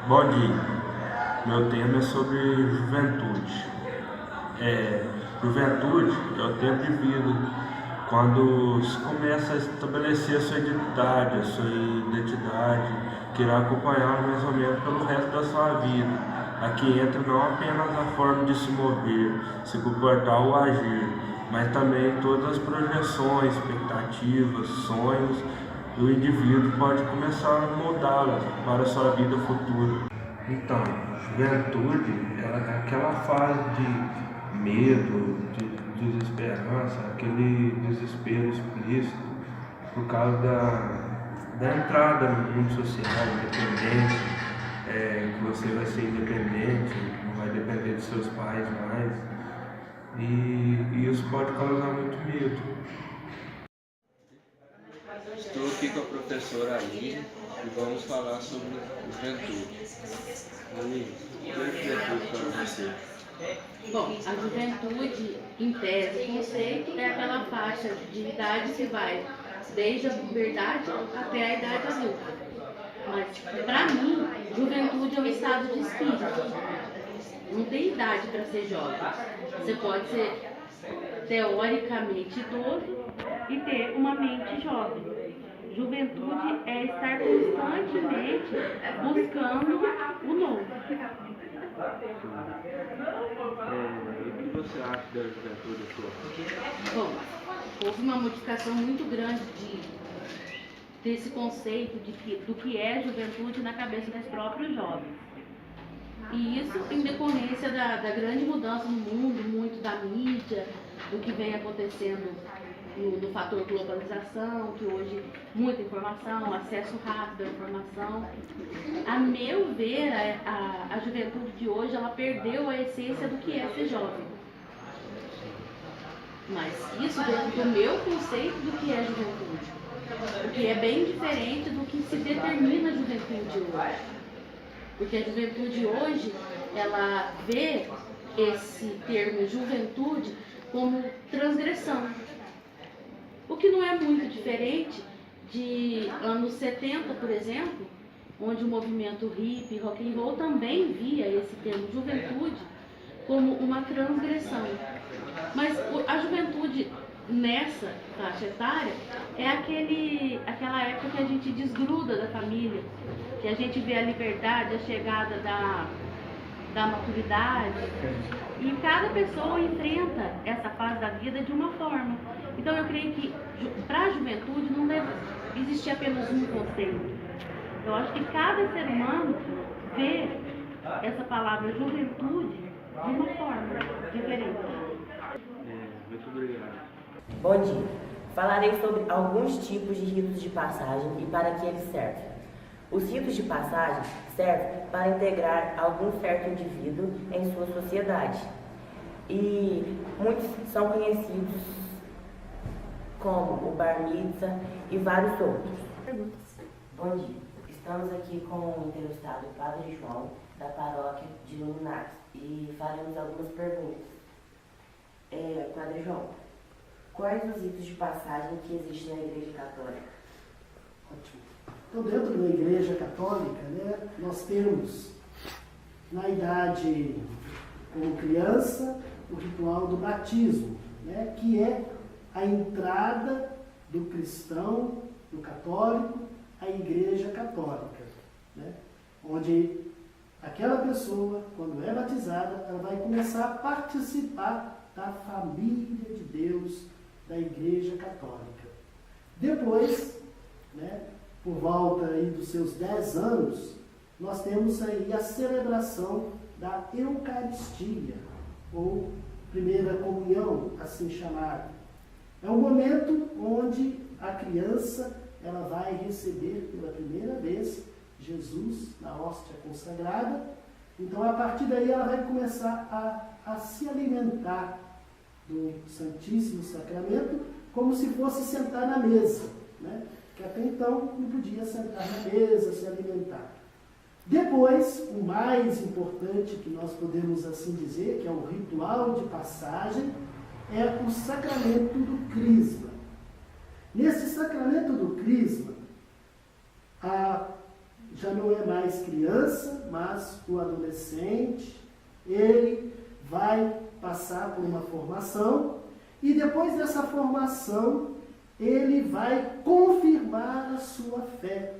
Bom dia, meu tema é sobre juventude. Juventude é o tempo de vida, quando se começa a estabelecer a sua identidade, que irá acompanhar mais ou menos pelo resto da sua vida. Aqui entra não apenas a forma de se mover, se comportar ou agir, mas também todas as projeções, expectativas, sonhos do indivíduo pode começar a mudá-las para a sua vida futura. Então, juventude, ela é aquela fase de medo, de desesperança, aquele desespero explícito por causa da entrada no mundo social, independente, que você vai ser independente, não vai depender de seus pais mais, e isso pode causar muito medo. Estou aqui com a professora Aline e vamos falar sobre juventude. Aline, o que é juventude para você? Bom, a juventude, em tese, conceito, é aquela faixa de idade que vai desde a puberdade até a idade adulta. Mas, para mim, juventude é um estado de espírito. Não tem idade para ser jovem. Você pode ser teoricamente idoso e ter uma mente jovem. Juventude é estar constantemente buscando o novo. O que você acha da juventude atual? Bom, houve uma modificação muito grande desse conceito do que é juventude na cabeça dos próprios jovens. E isso em decorrência da grande mudança no mundo, muito da mídia, do que vem acontecendo no fator globalização, que hoje muita informação, acesso rápido à informação. A meu ver, a juventude de hoje, ela perdeu a essência do que é ser jovem. Mas isso dentro do meu conceito do que é juventude, o que é bem diferente do que se determina a juventude hoje. Porque a juventude hoje, ela vê esse termo juventude como transgressão. O que não é muito diferente de anos 70, por exemplo, onde o movimento hippie, rock and roll também via esse termo juventude como uma transgressão. Mas a juventude nessa faixa etária é aquela época que a gente desgruda da família, que a gente vê a liberdade, a chegada da maturidade, e cada pessoa enfrenta essa fase da vida de uma forma. Então eu creio que para a juventude não deve existir apenas um conceito. Eu acho que cada ser humano vê essa palavra juventude de uma forma diferente. Muito obrigado. Bom dia. Falarei sobre alguns tipos de ritos de passagem e para que eles servem. Os ritos de passagem servem para integrar algum certo indivíduo em sua sociedade. E muitos são conhecidos como o Bar Mitzvah e vários outros. Bom dia. Estamos aqui com o entrevistado Padre João, da paróquia de Luminares, e faremos algumas perguntas. Padre João, quais os ritos de passagem que existem na Igreja Católica? Ótimo. Então, dentro da Igreja Católica, nós temos, na idade como criança, o ritual do batismo, que é a entrada do cristão, do católico, à Igreja Católica, onde aquela pessoa, quando é batizada, ela vai começar a participar da família de Deus, da Igreja Católica. Depois, por volta aí dos seus 10 anos, nós temos aí a celebração da Eucaristia, ou Primeira Comunhão, assim chamada. É um momento onde a criança ela vai receber pela primeira vez Jesus na hóstia consagrada. Então, a partir daí, ela vai começar a se alimentar do Santíssimo Sacramento como se fosse sentar na mesa, que até então não podia sentar na mesa, se alimentar. Depois, o mais importante que nós podemos assim dizer, que é o ritual de passagem, é o sacramento do Crisma. Nesse sacramento do Crisma, já não é mais criança, mas o adolescente, ele vai passar por uma formação e depois dessa formação ele vai confirmar a sua fé,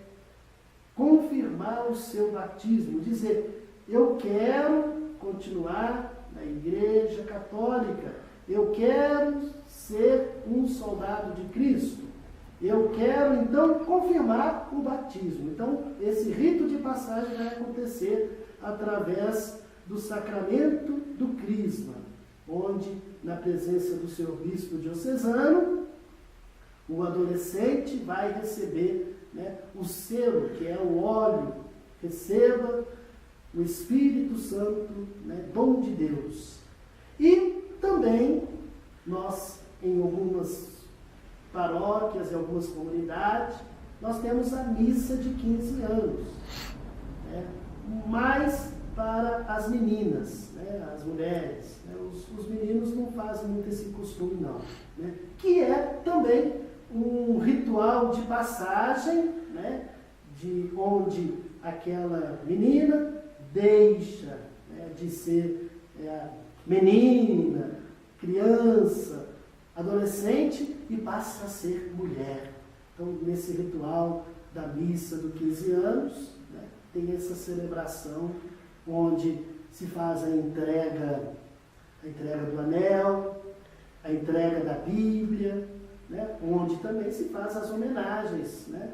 confirmar o seu batismo, dizer, eu quero continuar na Igreja Católica, eu quero ser um soldado de Cristo, eu quero então confirmar o batismo. Então esse rito de passagem vai acontecer através do sacramento do crisma, onde na presença do senhor bispo diocesano, o adolescente vai receber, né, o selo, que é o óleo, receba o Espírito Santo, né, dom de Deus. E também nós, em algumas paróquias, em algumas comunidades, nós temos a missa de 15 anos, né, mais para as meninas, né, as mulheres. Né, os meninos não fazem muito esse costume não, né, que é também um ritual de passagem, né, de onde aquela menina deixa, né, de ser menina, criança, adolescente e passa a ser mulher. Então, nesse ritual da missa dos 15 anos, né, tem essa celebração onde se faz a entrega do anel, a entrega da Bíblia, né, onde também se faz as homenagens, né,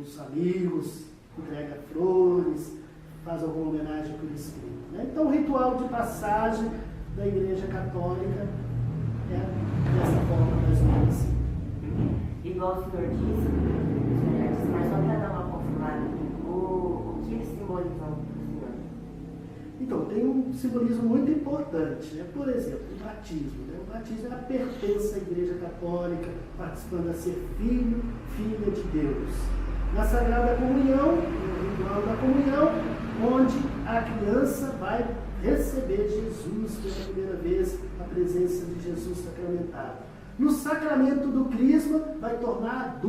os amigos entregam flores, faz alguma homenagem por escrito. Né? Então, o ritual de passagem da Igreja Católica é dessa forma, mais ou menos assim. Igual o senhor disse, mas só para dar uma confirmada, o que eles simbolizam para o senhor? Então, tem um simbolismo muito importante, né? Por exemplo, o batismo. Né? O batismo é a pertença à Igreja Católica, participando a ser filho, filha de Deus. Na Sagrada Comunhão, no ritual da comunhão, onde a criança vai receber Jesus pela primeira vez, a presença de Jesus sacramentado. No sacramento do crisma, vai tornar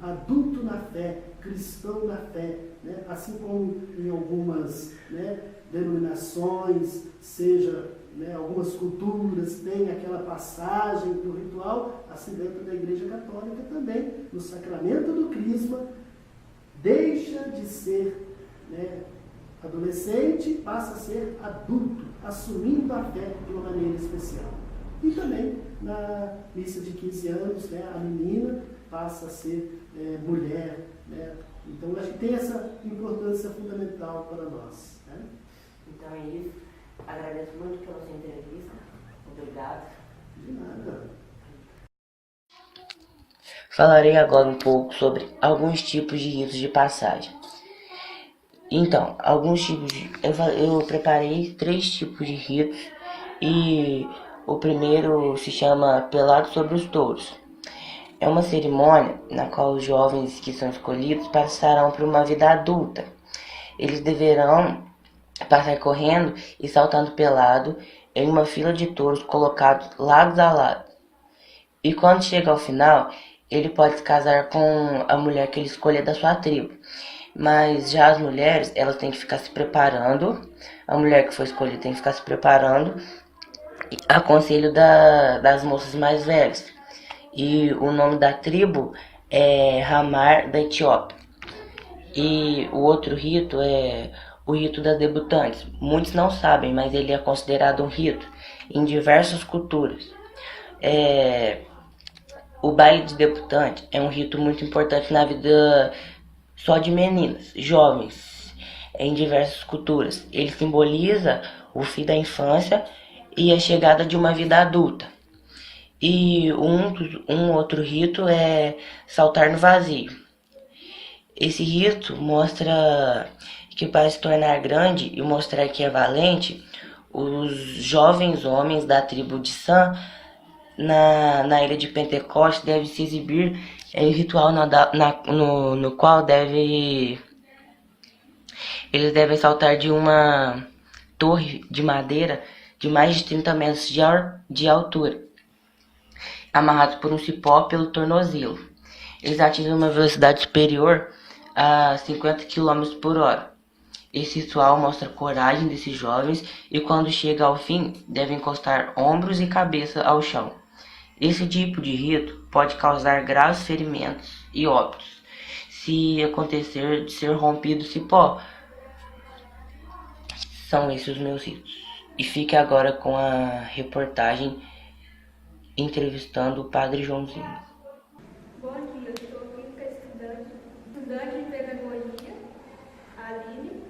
adulto na fé, cristão na fé, né? Assim como em algumas, né, denominações, seja, né, algumas culturas tem aquela passagem do ritual, assim dentro da Igreja Católica também, no sacramento do crisma, deixa de ser, né, adolescente, passa a ser adulto, assumindo a fé de uma maneira especial. E também na missa de 15 anos, né, a menina passa a ser mulher. Né? Então, acho que tem essa importância fundamental para nós. Né? Então é isso. Agradeço muito pela sua entrevista. Obrigado. De nada. Falarei agora um pouco sobre alguns tipos de ritos de passagem. Então, eu preparei 3 tipos de ritos e o primeiro se chama Pelado sobre os Touros. É uma cerimônia na qual os jovens que são escolhidos passarão por uma vida adulta. Eles deverão passar correndo e saltando pelado em uma fila de touros colocados lado a lado. E quando chega ao final, ele pode se casar com a mulher que ele escolher da sua tribo. Mas já as mulheres, elas têm que ficar se preparando. A mulher que foi escolhida tem que ficar se preparando a conselho das moças mais velhas. E o nome da tribo é Ramar da Etiópia. E o outro rito é o rito das debutantes. Muitos não sabem, mas ele é considerado um rito em diversas culturas. O baile de debutante é um rito muito importante na vida só de meninas, jovens, em diversas culturas. Ele simboliza o fim da infância e a chegada de uma vida adulta. E um outro rito é saltar no vazio. Esse rito mostra que para se tornar grande e mostrar que é valente, os jovens homens da tribo de Sam, na ilha de Pentecostes, devem se exibir em ritual no qual eles devem saltar de uma torre de madeira de mais de 30 metros de altura, amarrados por um cipó pelo tornozelo. Eles atingem uma velocidade superior a 50 km por hora. Esse ritual mostra a coragem desses jovens e quando chega ao fim, devem encostar ombros e cabeça ao chão. Esse tipo de rito pode causar graves ferimentos e óbitos, se acontecer de ser rompido o cipó. São esses os meus ritos. E fique agora com a reportagem entrevistando o Padre Joãozinho. Bom dia, eu estou aqui com a estudante de pedagogia, Aline,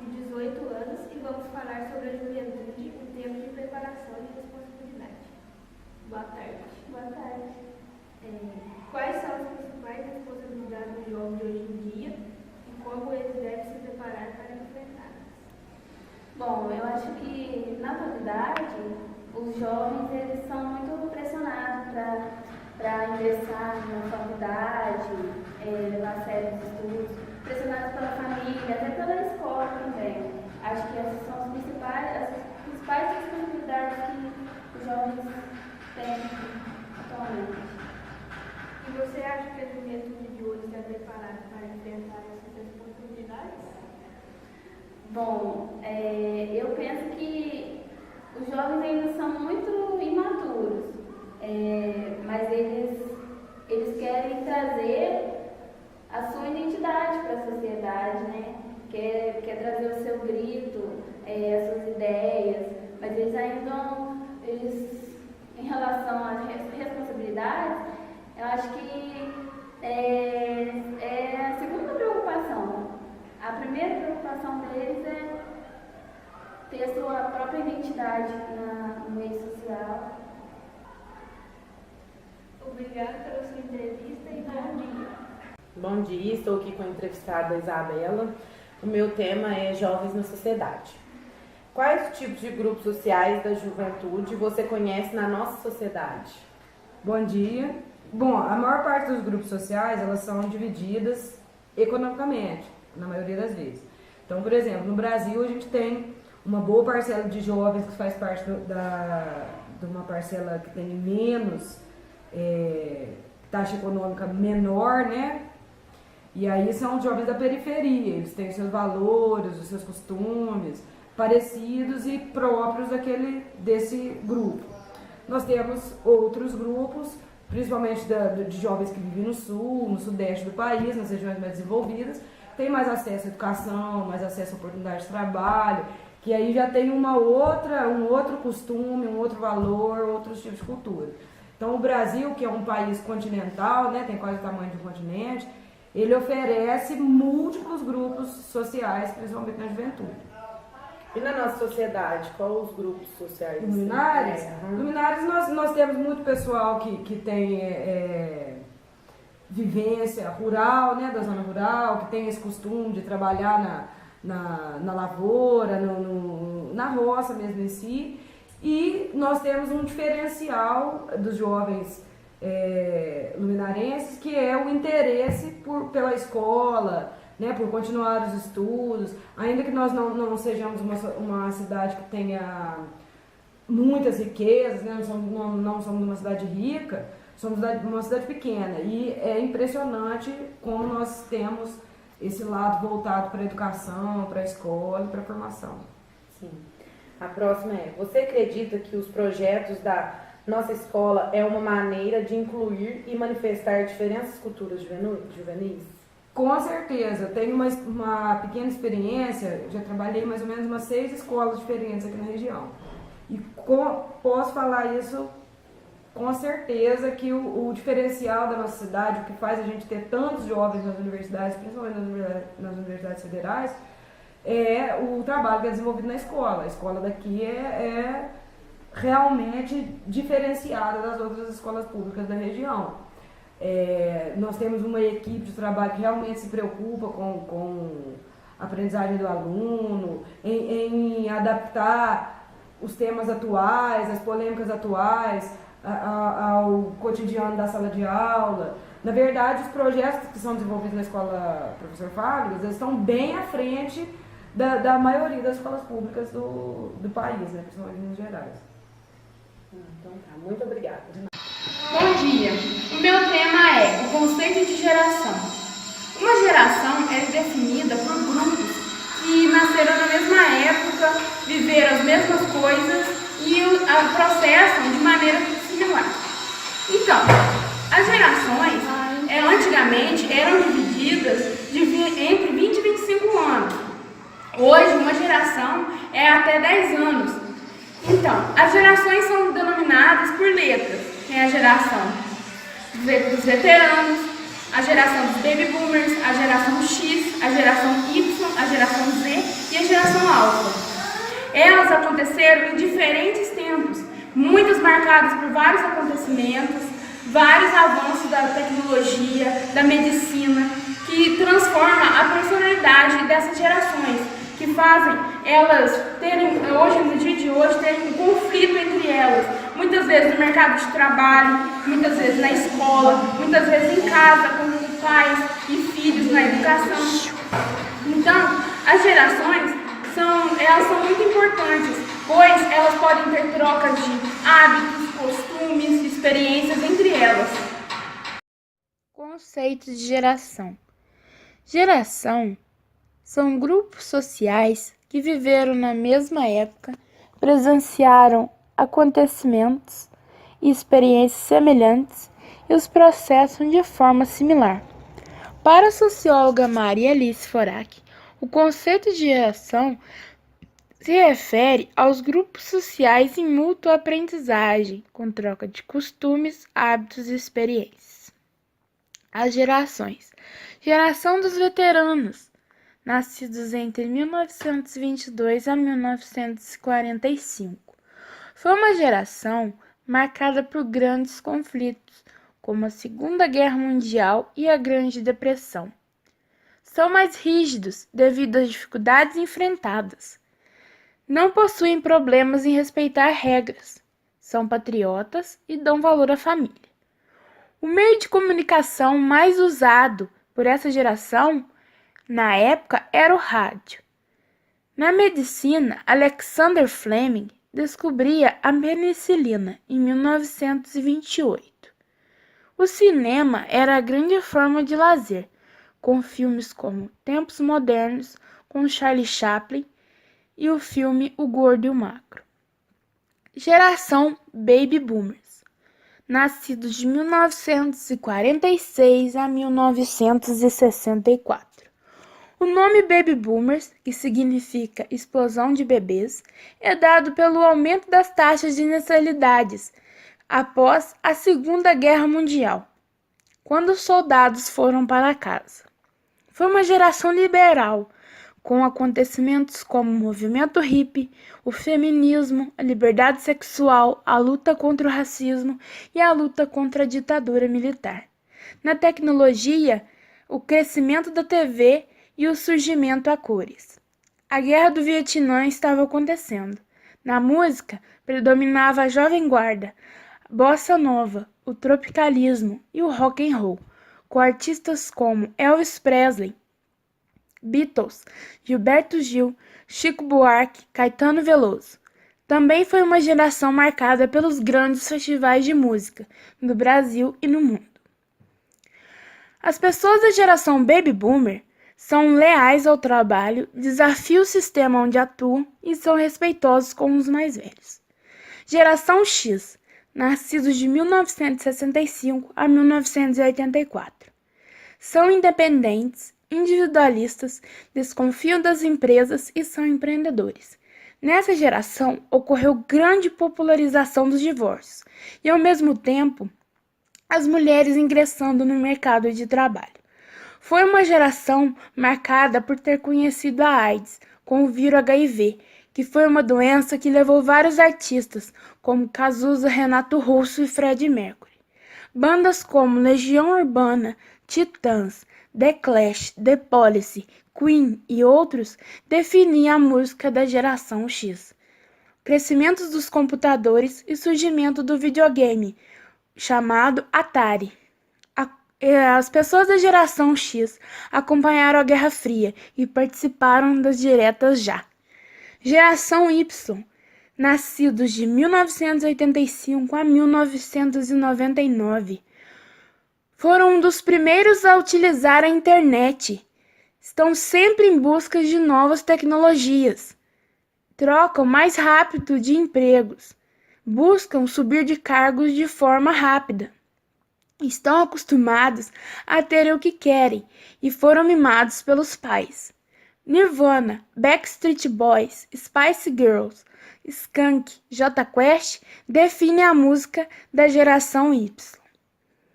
de 18 anos, e vamos falar sobre a juventude em termos de preparação e responsabilidade. Boa tarde. Boa tarde. Quais são as principais responsabilidades dos jovens de hoje em dia e como eles devem se preparar para enfrentá-las? Bom, eu acho que, na atualidade, os jovens eles são muito pressionados para ingressar na faculdade, levar a sério os estudos, pressionados pela família, até pela escola também. Acho que essas são as principais responsabilidades que os jovens têm atualmente. E você acha que a juventude de hoje está preparada para enfrentar essas responsabilidades? Bom, eu penso que os jovens ainda são muito imaturos, mas eles querem trazer a sua identidade para a sociedade, né? Quer trazer o seu grito, as suas ideias, mas eles ainda, em relação às responsabilidades, eu acho que é a segunda preocupação. A primeira preocupação deles é ter a sua própria identidade no meio social. Obrigada pela sua entrevista e bom dia. Bom dia, estou aqui com a entrevistada Isabela. O meu tema é Jovens na Sociedade. Quais tipos de grupos sociais da juventude você conhece na nossa sociedade? Bom dia. Bom, a maior parte dos grupos sociais, elas são divididas economicamente, na maioria das vezes. Então, por exemplo, no Brasil a gente tem uma boa parcela de jovens que faz parte de uma parcela que tem menos taxa econômica menor, né? E aí são os jovens da periferia, eles têm os seus valores, os seus costumes parecidos e próprios desse grupo. Nós temos outros grupos, principalmente de jovens que vivem no sul, no sudeste do país, nas regiões mais desenvolvidas, tem mais acesso à educação, mais acesso à oportunidade de trabalho, que aí já tem um outro costume, um outro valor, outros tipos de cultura. Então o Brasil, que é um país continental, né, tem quase o tamanho de um continente, ele oferece múltiplos grupos sociais, principalmente na juventude. E na nossa sociedade, quais os grupos sociais? Luminares? Luminares nós temos muito pessoal que tem vivência rural, né, da zona rural, que tem esse costume de trabalhar na lavoura, na roça mesmo em si. E nós temos um diferencial dos jovens luminarenses, que é o interesse pela escola, né, por continuar os estudos, ainda que nós não sejamos uma cidade que tenha muitas riquezas, né, não somos uma cidade rica, somos uma cidade pequena, e é impressionante como nós temos esse lado voltado para a educação, para a escola e para a formação. Sim. A próxima é: você acredita que os projetos da nossa escola é uma maneira de incluir e manifestar diferentes culturas juvenis? Com certeza, eu tenho uma pequena experiência, já trabalhei mais ou menos umas 6 escolas diferentes aqui na região. E posso falar isso com certeza, que o diferencial da nossa cidade, o que faz a gente ter tantos jovens nas universidades, principalmente nas universidades federais, é o trabalho que é desenvolvido na escola. A escola daqui é realmente diferenciada das outras escolas públicas da região. Nós temos uma equipe de trabalho que realmente se preocupa com a aprendizagem do aluno, em adaptar os temas atuais, as polêmicas atuais ao cotidiano da sala de aula. Na verdade, os projetos que são desenvolvidos na escola Professor Fábricas, eles estão bem à frente da maioria das escolas públicas do país, né, principalmente em Minas Gerais. Então tá, muito obrigada. Bom dia, o meu tema é o conceito de geração. Uma geração é definida por grupos que nasceram na mesma época, viveram as mesmas coisas e processam de maneira similar. Então, as gerações antigamente eram divididas entre 20 e 25 anos. Hoje, uma geração é até 10 anos. Então, as gerações são denominadas por letras. Tem a geração dos veteranos, a geração dos baby boomers, a geração X, a geração Y, a geração Z e a geração Alpha. Elas aconteceram em diferentes tempos, muitas marcadas por vários acontecimentos, vários avanços da tecnologia, da medicina, que transforma a personalidade dessas gerações, que fazem elas terem, hoje, no dia de hoje, terem um conflito entre elas, muitas vezes no mercado de trabalho, muitas vezes na escola, muitas vezes em casa, com pais e filhos na educação. Então, as gerações elas são muito importantes, pois elas podem ter trocas de hábitos, costumes, experiências entre elas. Conceito de geração. Geração são grupos sociais que viveram na mesma época, presenciaram acontecimentos e experiências semelhantes e os processam de forma similar. Para a socióloga Maria Alice Forac, o conceito de geração se refere aos grupos sociais em mútua aprendizagem, com troca de costumes, hábitos e experiências. As gerações. Geração dos veteranos, nascidos entre 1922 a 1945. Foi uma geração marcada por grandes conflitos, como a Segunda Guerra Mundial e a Grande Depressão. São mais rígidos devido às dificuldades enfrentadas. Não possuem problemas em respeitar regras. São patriotas e dão valor à família. O meio de comunicação mais usado por essa geração, na época, era o rádio. Na medicina, Alexander Fleming descobria a penicilina em 1928. O cinema era a grande forma de lazer, com filmes como Tempos Modernos, com Charlie Chaplin, e o filme O Gordo e o Magro. Geração Baby Boomers, nascidos de 1946 a 1964. O nome Baby Boomers, que significa explosão de bebês, é dado pelo aumento das taxas de natalidades após a Segunda Guerra Mundial, quando os soldados foram para casa. Foi uma geração liberal, com acontecimentos como o movimento hippie, o feminismo, a liberdade sexual, a luta contra o racismo e a luta contra a ditadura militar. Na tecnologia, o crescimento da TV e o surgimento a cores. A Guerra do Vietnã estava acontecendo. Na música, predominava a jovem guarda, a bossa nova, o tropicalismo e o rock and roll, com artistas como Elvis Presley, Beatles, Gilberto Gil, Chico Buarque, Caetano Veloso. Também foi uma geração marcada pelos grandes festivais de música no Brasil e no mundo. As pessoas da geração Baby Boomer são leais ao trabalho, desafiam o sistema onde atuam e são respeitosos com os mais velhos. Geração X, nascidos de 1965 a 1984. São independentes, individualistas, desconfiam das empresas e são empreendedores. Nessa geração, ocorreu grande popularização dos divórcios e, ao mesmo tempo, as mulheres ingressando no mercado de trabalho. Foi uma geração marcada por ter conhecido a AIDS, com o vírus HIV, que foi uma doença que levou vários artistas, como Cazuza, Renato Russo e Freddie Mercury. Bandas como Legião Urbana, Titãs, The Clash, The Police, Queen e outros definiam a música da geração X. Crescimento dos computadores e surgimento do videogame, chamado Atari. As pessoas da geração X acompanharam a Guerra Fria e participaram das diretas já. Geração Y, nascidos de 1985 a 1999. Foram um dos primeiros a utilizar a internet. Estão sempre em busca de novas tecnologias. Trocam mais rápido de empregos. Buscam subir de cargos de forma rápida. Estão acostumados a ter o que querem e foram mimados pelos pais. Nirvana, Backstreet Boys, Spice Girls, Skank, Jota Quest definem a música da geração Y.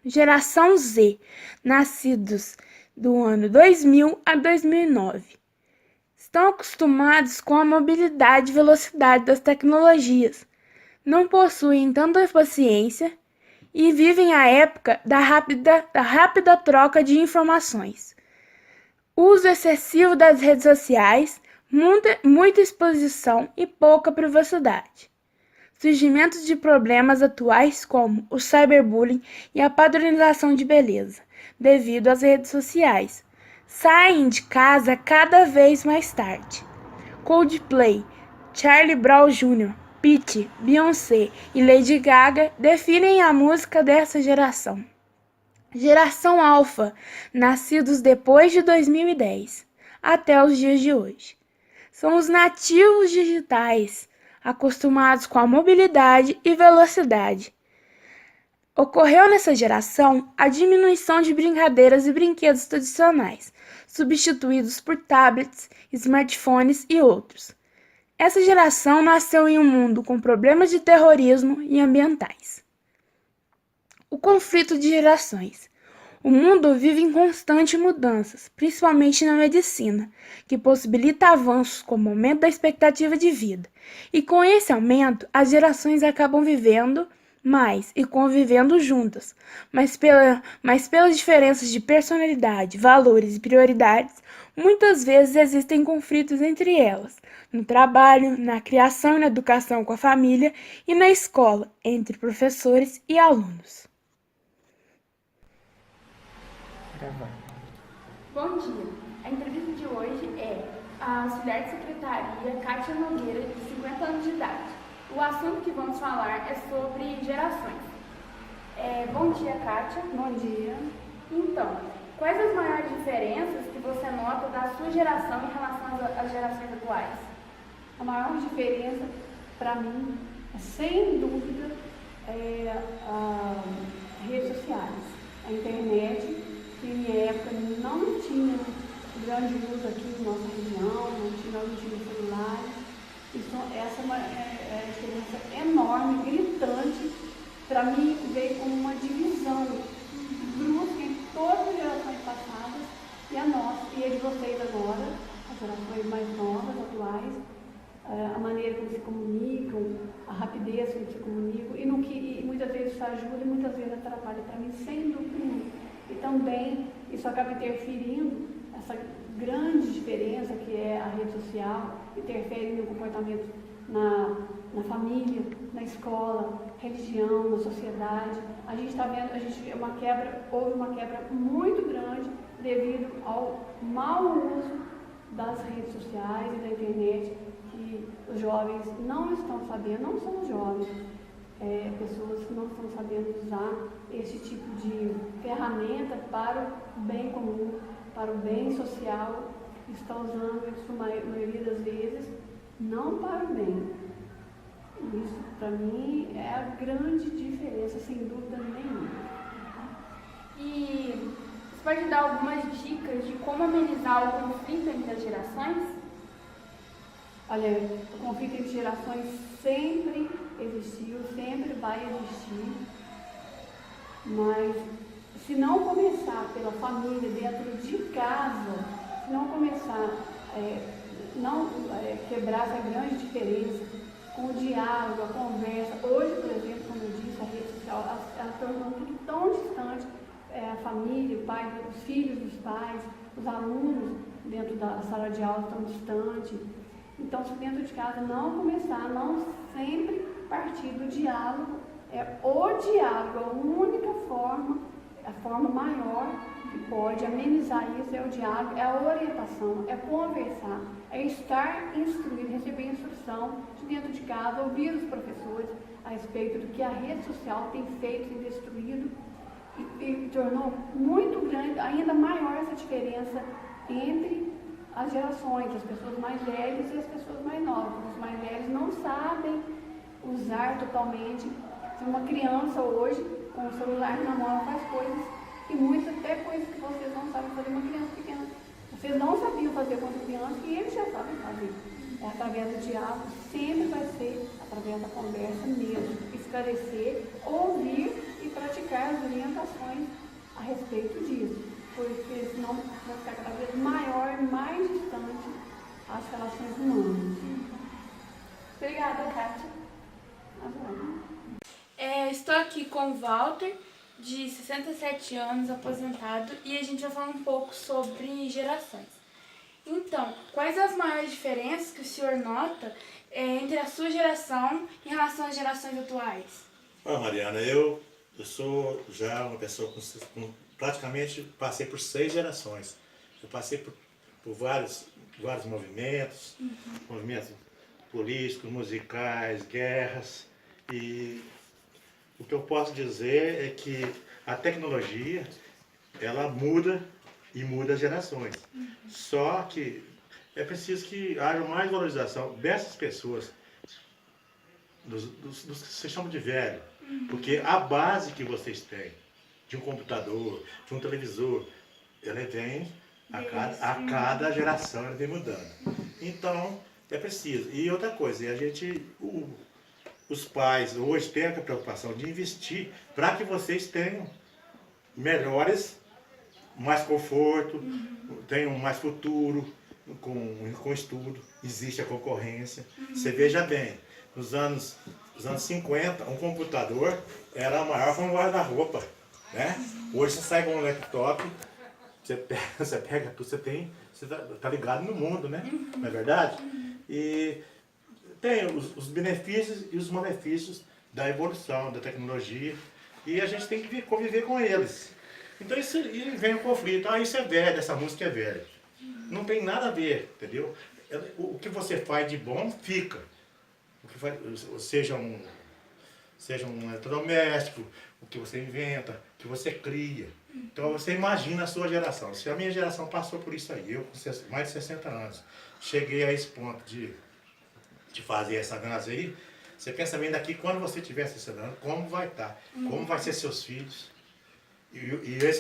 Geração Z, nascidos do ano 2000 a 2009. Estão acostumados com a mobilidade e velocidade das tecnologias. Não possuem tanta paciência e vivem a época da rápida troca de informações. Uso excessivo das redes sociais, muita exposição e pouca privacidade. Surgimento de problemas atuais como o cyberbullying e a padronização de beleza, devido às redes sociais. Saem de casa cada vez mais tarde. Coldplay, Charlie Brown Jr., Pitty, Beyoncé e Lady Gaga definem a música dessa geração. Geração Alpha, nascidos depois de 2010, até os dias de hoje. São os nativos digitais, acostumados com a mobilidade e velocidade. Ocorreu nessa geração a diminuição de brincadeiras e brinquedos tradicionais, substituídos por tablets, smartphones e outros. Essa geração nasceu em um mundo com problemas de terrorismo e ambientais. O conflito de gerações. O mundo vive em constantes mudanças, principalmente na medicina, que possibilita avanços como o aumento da expectativa de vida. E com esse aumento, as gerações acabam vivendo mais e convivendo juntas, mas pelas diferenças de personalidade, valores e prioridades, muitas vezes existem conflitos entre elas, no trabalho, na criação e na educação com a família e na escola, entre professores e alunos. Bom dia. A entrevista de hoje é a auxiliar de secretaria Kátia Nogueira, de 50 anos de idade. O assunto que vamos falar é sobre gerações. Bom dia, Kátia. Bom dia. Então, quais as maiores diferenças que você nota da sua geração em relação às gerações atuais? A maior diferença, para mim, sem dúvida, é as redes sociais, a internet, que em minha época não tinha grande uso aqui na nossa região, não tinha celulares. Então, essa é uma diferença enorme, gritante. Para mim, veio como uma divisão brusca entre todas as gerações passadas e a nossa, e a de vocês agora, as gerações mais novas, atuais, a maneira como se comunicam, a rapidez como se comunicam, e muitas vezes isso ajuda e muitas vezes atrapalha. Para mim, sem dúvida nenhuma. E também isso acaba interferindo, essa grande diferença que é a rede social, interfere no comportamento na família, na escola, religião, na sociedade. A gente está vendo, houve uma quebra muito grande devido ao mau uso das redes sociais e da internet, que os jovens não estão sabendo, não são os jovens, pessoas que não estão sabendo usar esse tipo de ferramenta para o bem comum, para o bem social, estão usando isso, a maioria das vezes, não para o bem. Isso, para mim, é a grande diferença, sem dúvida nenhuma. E você pode dar algumas dicas de como amenizar o conflito entre as gerações? Olha, o conflito entre gerações sempre existiu, sempre vai existir, mas se não começar pela família, dentro de casa, se não começar quebrar essa grande diferença com o diálogo, a conversa. Hoje, por exemplo, como eu disse, a rede social, ela tornou tudo tão distante, a família, o pai, os filhos dos pais, os alunos dentro da sala de aula tão distante. Então, se dentro de casa não começar, não sempre partir do diálogo, o diálogo, a única forma, a forma maior que pode amenizar isso é o diálogo, é a orientação, é conversar, é estar instruído, receber instrução de dentro de casa, ouvir os professores a respeito do que a rede social tem feito e destruído, e e tornou muito grande, ainda maior essa diferença entre as gerações, as pessoas mais velhas e as pessoas mais novas. Os mais velhos não sabem usar totalmente. Uma criança hoje, com o celular na mão, faz coisas, e muitas até coisas que vocês não sabem fazer, uma criança pequena. Vocês não sabiam fazer quando criança e eles já sabem fazer. É através do diálogo, sempre vai ser através da conversa mesmo. Esclarecer, ouvir e praticar as orientações a respeito disso. Porque senão vai ficar cada vez maior e mais distante as relações humanas. Obrigada, Kátia. Estou aqui com o Walter, de 67 anos, aposentado, e a gente vai falar um pouco sobre gerações. Então, quais as maiores diferenças que o senhor nota entre a sua geração em relação às gerações atuais? Mariana, eu sou já uma pessoa praticamente passei por 6 gerações. Eu passei por vários movimentos, movimentos políticos, musicais, guerras, e o que eu posso dizer é que a tecnologia, ela muda e muda as gerações. Só que é preciso que haja mais valorização dessas pessoas, dos que se chamam de velho, porque a base que vocês têm de um computador, de um televisor, ela vem a cada geração, ela vem mudando. Então, é preciso. E outra coisa, os pais hoje têm a preocupação de investir para que vocês tenham melhores, mais conforto, tenham mais futuro com estudo, existe a concorrência. Você veja bem, nos anos 50, um computador era maior que um guarda-roupa, né? Hoje você sai com um laptop, você pega tudo, você tá ligado no mundo, né? Não é verdade? E tem os benefícios e os malefícios da evolução, da tecnologia, e a gente tem que conviver com eles. Então e vem o conflito, isso é velho, essa música é velha. Não tem nada a ver, entendeu? O que você faz de bom, fica. Seja um eletrodoméstico, o que você inventa, o que você cria. Então você imagina a sua geração. Se a minha geração passou por isso aí, eu com mais de 60 anos, cheguei a esse ponto de fazer essa análise aí, você pensa bem daqui, quando você tiver 60 anos, como vai estar, como vai ser seus filhos.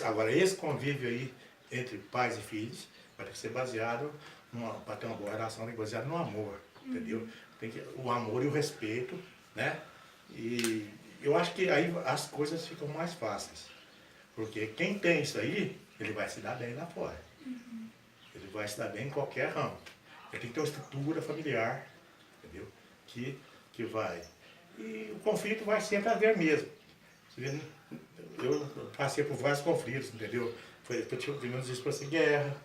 Agora, esse convívio aí entre pais e filhos vai ter que ser baseado, para ter uma boa relação, tem que ser baseado no amor, entendeu? O amor e o respeito, né? E eu acho que aí as coisas ficam mais fáceis. Porque quem tem isso aí, ele vai se dar bem lá fora. Ele vai se dar bem em qualquer ramo. Ele tem que ter uma estrutura familiar, entendeu? Que vai. E o conflito vai sempre haver mesmo. Eu passei por vários conflitos, entendeu? Tivemos isso para ser guerra,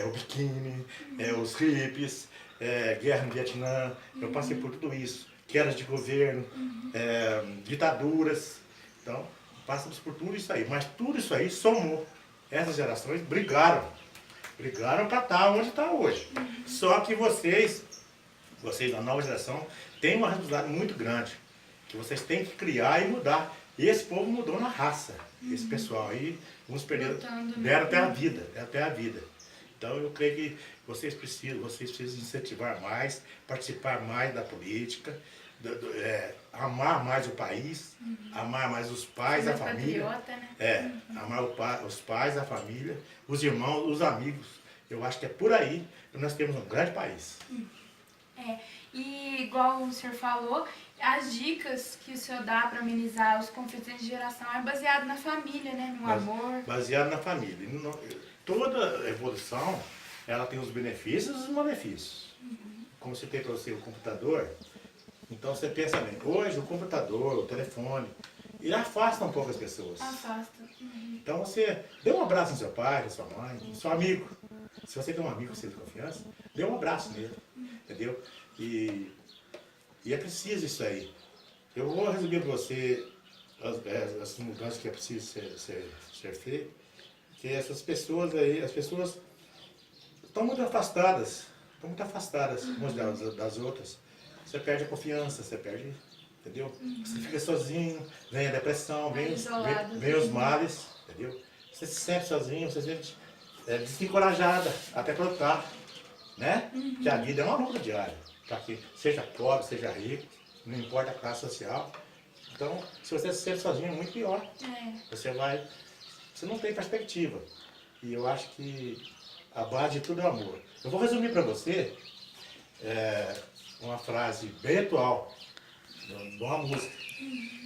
o biquíni, os hippies, guerra no Vietnã. Eu passei por tudo isso. Quedas de governo, ditaduras. Então, passamos por tudo isso aí. Mas tudo isso aí somou. Essas gerações brigaram para estar onde está hoje. Só que vocês, da nova geração, têm uma responsabilidade muito grande. Que vocês têm que criar e mudar. E esse povo mudou na raça. Esse pessoal aí, uns perderam, deram até a vida. Então eu creio que vocês precisam incentivar mais, participar mais da política, amar mais o país, amar mais os pais, a família. Patriota, né? Amar os pais, a família, os irmãos, os amigos. Eu acho que é por aí que nós temos um grande país. E igual o senhor falou, as dicas que o senhor dá para amenizar os conflitos de geração é baseado na família, né? No amor. Baseado na família. Toda evolução, ela tem os benefícios e os malefícios. Como você tem para você o computador, então você pensa bem, hoje o computador, o telefone, ele afasta um pouco as pessoas. Afasta. Então você dê um abraço no seu pai, na sua mãe, no seu amigo. Se você tem um amigo que você tem confiança, dê um abraço nele, entendeu? E é preciso isso aí. Eu vou resumir para você as mudanças que é preciso ser feito, que essas pessoas aí, as pessoas estão muito afastadas umas das outras. Você perde a confiança, você perde entendeu? Você fica sozinho, vem a depressão, vem os males, entendeu? Você se sente sozinho, você se sente desencorajada até para lutar, né? Que a vida é uma luta diária, para que seja pobre, seja rico, não importa a classe social. Então, se você se sente sozinho, é muito pior. Você não tem perspectiva. E eu acho que a base de tudo é o amor. Eu vou resumir para você uma frase bem atual de uma música.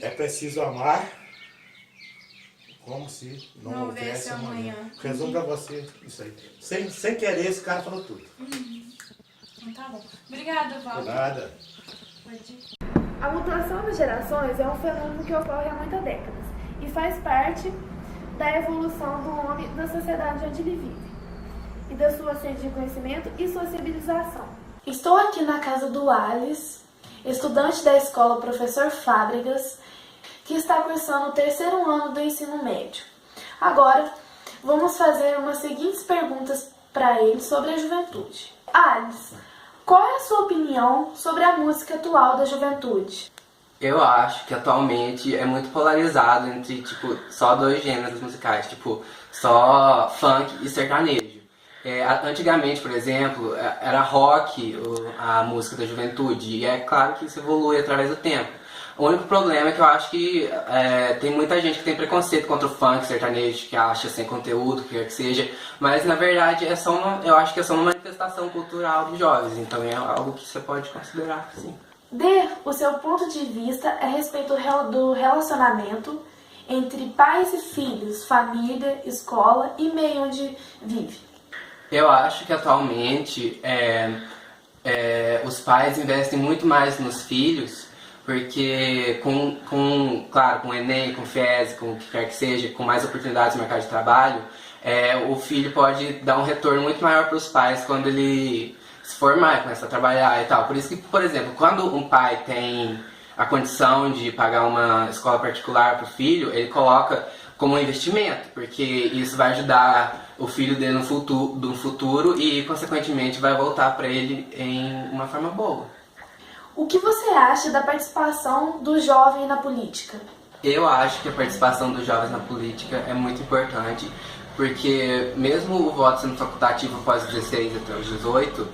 É preciso amar como se não houvesse amanhã. Resumo para você isso aí. Sem querer, esse cara falou tudo. Então tá bom. Obrigada, Val. Nada. A mutação das gerações é um fenômeno que ocorre há muitas décadas e faz parte da evolução do homem na sociedade onde ele vive e da sua sede de conhecimento e sociabilização. Estou aqui na casa do Alice, estudante da escola Professor Fábregas, que está cursando o 3º ano do ensino médio. Agora, vamos fazer umas seguintes perguntas para ele sobre a juventude. Alice, qual é a sua opinião sobre a música atual da juventude? Eu acho que atualmente é muito polarizado entre, só 2 gêneros musicais, só funk e sertanejo. Antigamente, por exemplo, era rock a música da juventude, e é claro que isso evolui através do tempo. O único problema é que eu acho que tem muita gente que tem preconceito contra o funk sertanejo, que acha sem conteúdo, que quer que seja, mas na verdade eu acho que é só uma manifestação cultural dos jovens, então é algo que você pode considerar, sim. Dê o seu ponto de vista a respeito do relacionamento entre pais e filhos, família, escola e meio onde vive. Eu acho que atualmente os pais investem muito mais nos filhos, porque claro, com o Enem, com o FIES, com o que quer que seja, com mais oportunidades no mercado de trabalho, o filho pode dar um retorno muito maior para os pais quando ele se formar, começar a trabalhar e tal. Por isso que, por exemplo, quando um pai tem a condição de pagar uma escola particular para o filho, ele coloca como um investimento, porque isso vai ajudar o filho dele no futuro e, consequentemente, vai voltar para ele em uma forma boa. O que você acha da participação do jovem na política? Eu acho que a participação dos jovens na política é muito importante, porque mesmo o voto sendo facultativo após os 16 até os 18,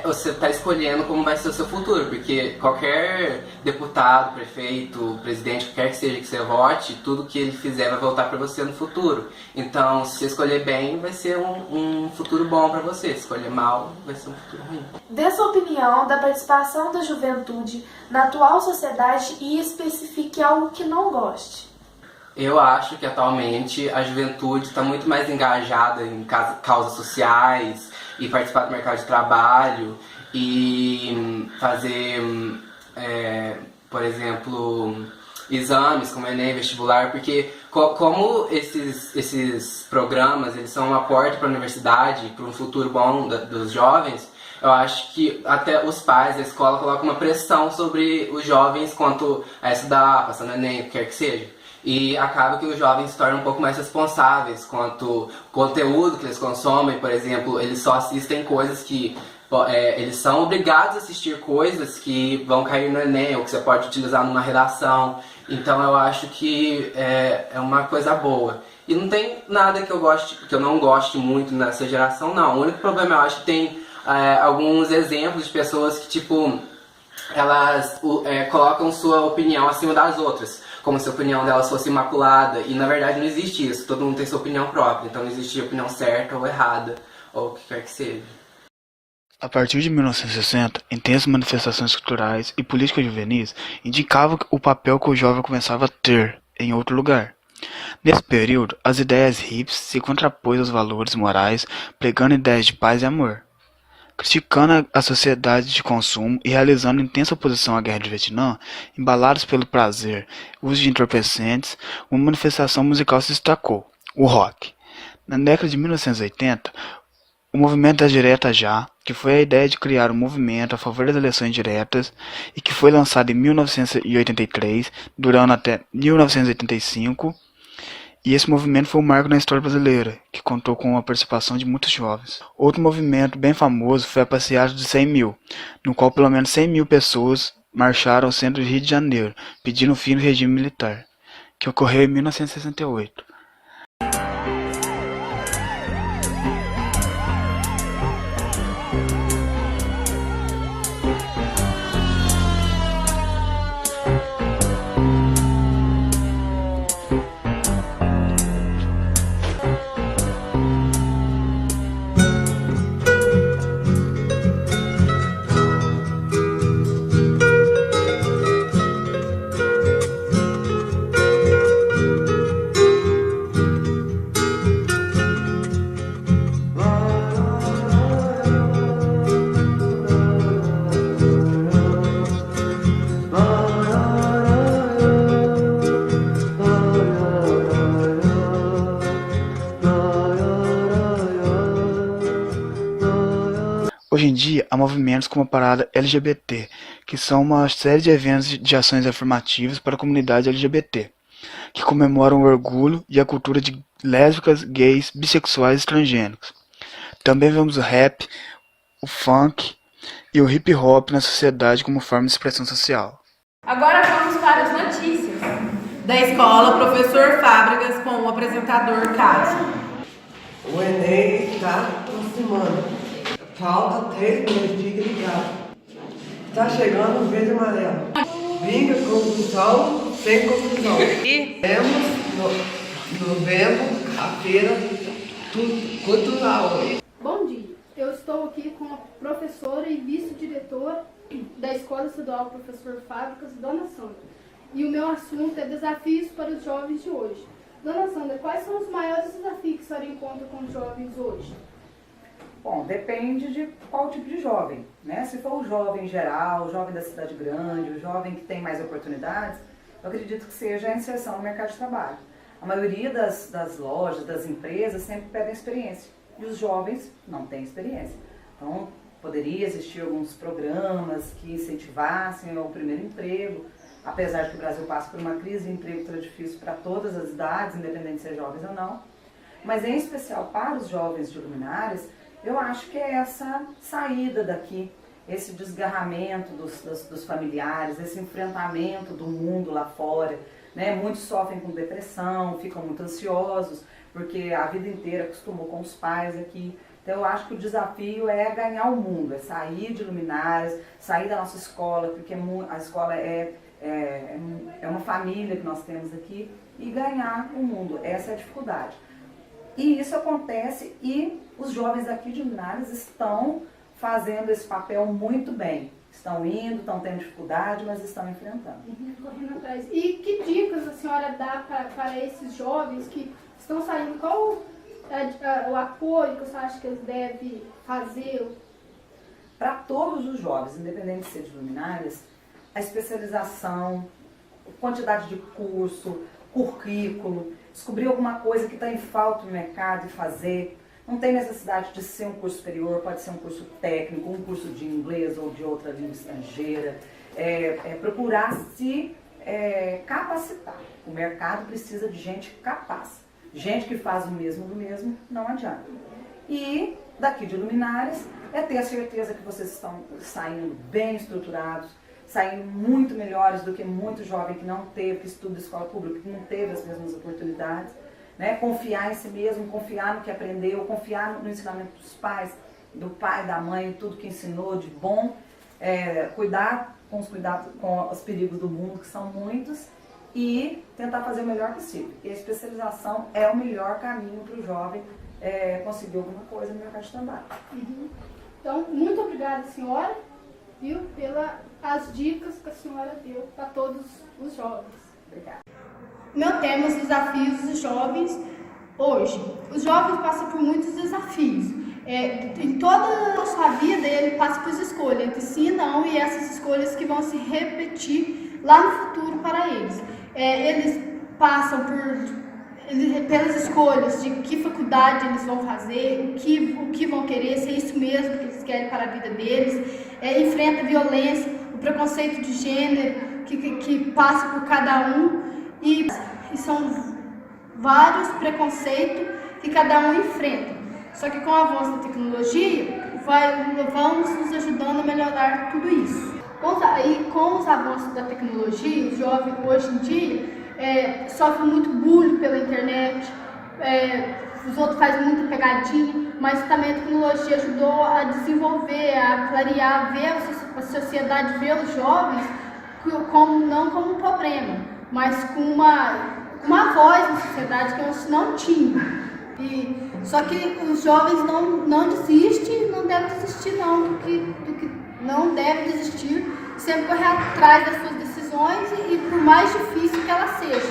você está escolhendo como vai ser o seu futuro, porque qualquer deputado, prefeito, presidente, qualquer que seja que você vote, tudo que ele fizer vai voltar para você no futuro. Então, se você escolher bem, vai ser um futuro bom para você. Se escolher mal, vai ser um futuro ruim. Dê sua opinião da participação da juventude na atual sociedade e especifique algo que não goste. Eu acho que atualmente a juventude está muito mais engajada em causas sociais e participar do mercado de trabalho e fazer, por exemplo, exames como Enem, vestibular, porque como esses programas eles são uma porta para a universidade, para um futuro bom dos jovens, eu acho que até os pais da escola colocam uma pressão sobre os jovens quanto a estudar, passar no Enem, o que quer que seja. E acaba que os jovens se tornam um pouco mais responsáveis quanto ao conteúdo que eles consomem. Por exemplo, eles só assistem coisas que... eles são obrigados a assistir coisas que vão cair no Enem ou que você pode utilizar numa redação. Então eu acho que é uma coisa boa. E não tem nada que eu não goste muito nessa geração, não. O único problema eu acho que tem alguns exemplos de pessoas que, elas colocam sua opinião acima das outras, como se a opinião delas fosse imaculada, e na verdade não existe isso, todo mundo tem sua opinião própria, então não existe opinião certa ou errada, ou o que quer que seja. A partir de 1960, intensas manifestações culturais e políticas juvenis indicavam o papel que o jovem começava a ter em outro lugar. Nesse período, as ideias hippies se contrapôs aos valores morais, pregando ideias de paz e amor. Criticando a sociedade de consumo e realizando intensa oposição à guerra do Vietnã, embalados pelo prazer e uso de entorpecentes, uma manifestação musical se destacou, o rock. Na década de 1980, o movimento das diretas já, que foi a ideia de criar um movimento a favor das eleições diretas e que foi lançado em 1983, durando até 1985, e esse movimento foi um marco na história brasileira, que contou com a participação de muitos jovens. Outro movimento bem famoso foi a Passeata dos 100 mil, no qual pelo menos 100 mil pessoas marcharam ao centro do Rio de Janeiro, pedindo o fim do regime militar, que ocorreu em 1968. Hoje em dia, há movimentos como a Parada LGBT, que são uma série de eventos de ações afirmativas para a comunidade LGBT, que comemoram o orgulho e a cultura de lésbicas, gays, bissexuais e transgênicos. Também vemos o rap, o funk e o hip hop na sociedade como forma de expressão social. Agora vamos para as notícias da escola Professor Fábricas com o apresentador Cássio. O Enem está aproximando. Falta 3 meses, fique ligado. Está chegando o verde e amarelo. Briga, confusão, sem confusão. Temos novembro, a feira cultural. Bom dia, eu estou aqui com a professora e vice-diretora da Escola Estadual Professor Fábricas, Dona Sandra. E o meu assunto é desafios para os jovens de hoje. Dona Sandra, quais são os maiores desafios que a senhora encontra com os jovens hoje? Bom, depende de qual tipo de jovem, né? Se for o jovem em geral, o jovem da cidade grande, o jovem que tem mais oportunidades, eu acredito que seja a inserção no mercado de trabalho. A maioria das lojas, das empresas, sempre pedem experiência, e os jovens não têm experiência. Então, poderia existir alguns programas que incentivassem o primeiro emprego, apesar de que o Brasil passa por uma crise de emprego que está difícil para todas as idades, independente de ser jovens ou não. Mas, em especial para os jovens de luminárias, eu acho que é essa saída daqui, esse desgarramento dos familiares, esse enfrentamento do mundo lá fora, né? Muitos sofrem com depressão, ficam muito ansiosos, porque a vida inteira acostumou com os pais aqui. Então eu acho que o desafio é ganhar o mundo, é sair de luminárias, sair da nossa escola, porque a escola é uma família que nós temos aqui, e ganhar o mundo, essa é a dificuldade. E isso acontece e os jovens aqui de Luminárias estão fazendo esse papel muito bem. Estão indo, estão tendo dificuldade, mas estão enfrentando. Correndo atrás. E que dicas a senhora dá para esses jovens que estão saindo? Qual o apoio que você acha que eles devem fazer? Para todos os jovens, independente de ser de Luminárias, a especialização, quantidade de curso, currículo, descobrir alguma coisa que está em falta no mercado e fazer. Não tem necessidade de ser um curso superior, pode ser um curso técnico, um curso de inglês ou de outra língua estrangeira. Procurar se capacitar. O mercado precisa de gente capaz. Gente que faz o mesmo do mesmo, não adianta. E daqui de Luminárias é ter a certeza que vocês estão saindo bem estruturados, saindo muito melhores do que muito jovem que não teve, que estuda escola pública, que não teve as mesmas oportunidades, né? Confiar em si mesmo, confiar no que aprendeu, confiar no ensinamento dos pais, do pai, da mãe, tudo que ensinou de bom, cuidar com os perigos do mundo, que são muitos, e tentar fazer o melhor possível. E a especialização é o melhor caminho para o jovem conseguir alguma coisa no mercado de trabalho. Então, muito obrigada, senhora, viu, pelas dicas que a senhora deu para todos os jovens. Obrigada. Meu tema, os desafios dos jovens hoje. Os jovens passam por muitos desafios. Em toda a sua vida ele passa por escolhas, entre sim e não, e essas escolhas que vão se repetir lá no futuro para eles. Eles passam pelas escolhas de que faculdade eles vão fazer, o que vão querer, se é isso mesmo que eles querem para a vida deles. Enfrenta a violência, o preconceito de gênero que passa por cada um, e são vários preconceitos que cada um enfrenta. Só que com o avanço da tecnologia, vamos nos ajudando a melhorar tudo isso. Com os avanços da tecnologia, os jovens hoje em dia sofrem muito bullying pela internet, os outros fazem muita pegadinha, mas também a tecnologia ajudou a desenvolver, a clarear, ver a sociedade, ver os jovens não como um problema, mas com uma voz na sociedade que eles não tinham. Só que os jovens não desistem, não devem desistir não devem desistir, sempre correr atrás das suas decisões e por mais difícil que ela seja.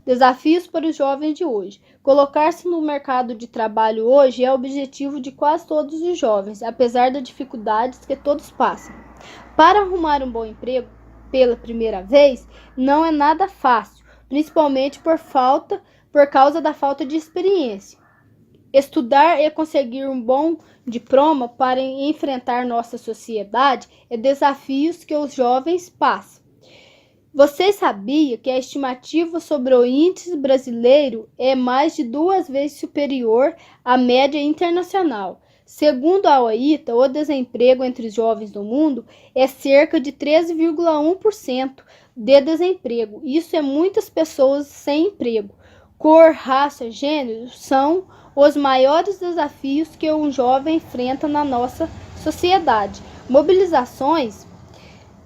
Desafios para os jovens de hoje. Colocar-se no mercado de trabalho hoje é o objetivo de quase todos os jovens, apesar das dificuldades que todos passam. Para arrumar um bom emprego pela primeira vez, não é nada fácil, principalmente por causa da falta de experiência. Estudar e conseguir um bom diploma para enfrentar nossa sociedade é desafios que os jovens passam. Você sabia que a estimativa sobre o índice brasileiro é mais de 2 vezes superior à média internacional? Segundo a OITA, o desemprego entre os jovens do mundo é cerca de 13,1% de desemprego. Isso é muitas pessoas sem emprego. Cor, raça, gênero são os maiores desafios que um jovem enfrenta na nossa sociedade. Mobilizações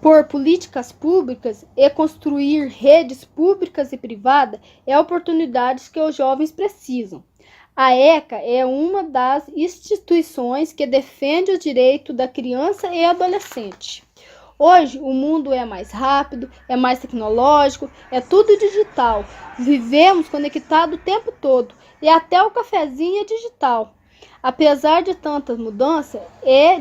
por políticas públicas e construir redes públicas e privadas é oportunidades que os jovens precisam. A ECA é uma das instituições que defende o direito da criança e adolescente. Hoje, o mundo é mais rápido, é mais tecnológico, é tudo digital. Vivemos conectados o tempo todo e até o cafezinho é digital. Apesar de tantas mudanças e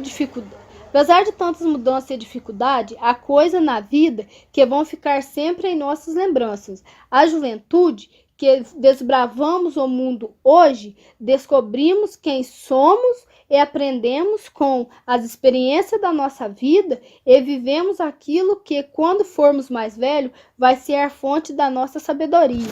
dificuldade, há coisas na vida que vão ficar sempre em nossas lembranças. A juventude que desbravamos o mundo hoje, descobrimos quem somos e aprendemos com as experiências da nossa vida e vivemos aquilo que, quando formos mais velhos, vai ser a fonte da nossa sabedoria.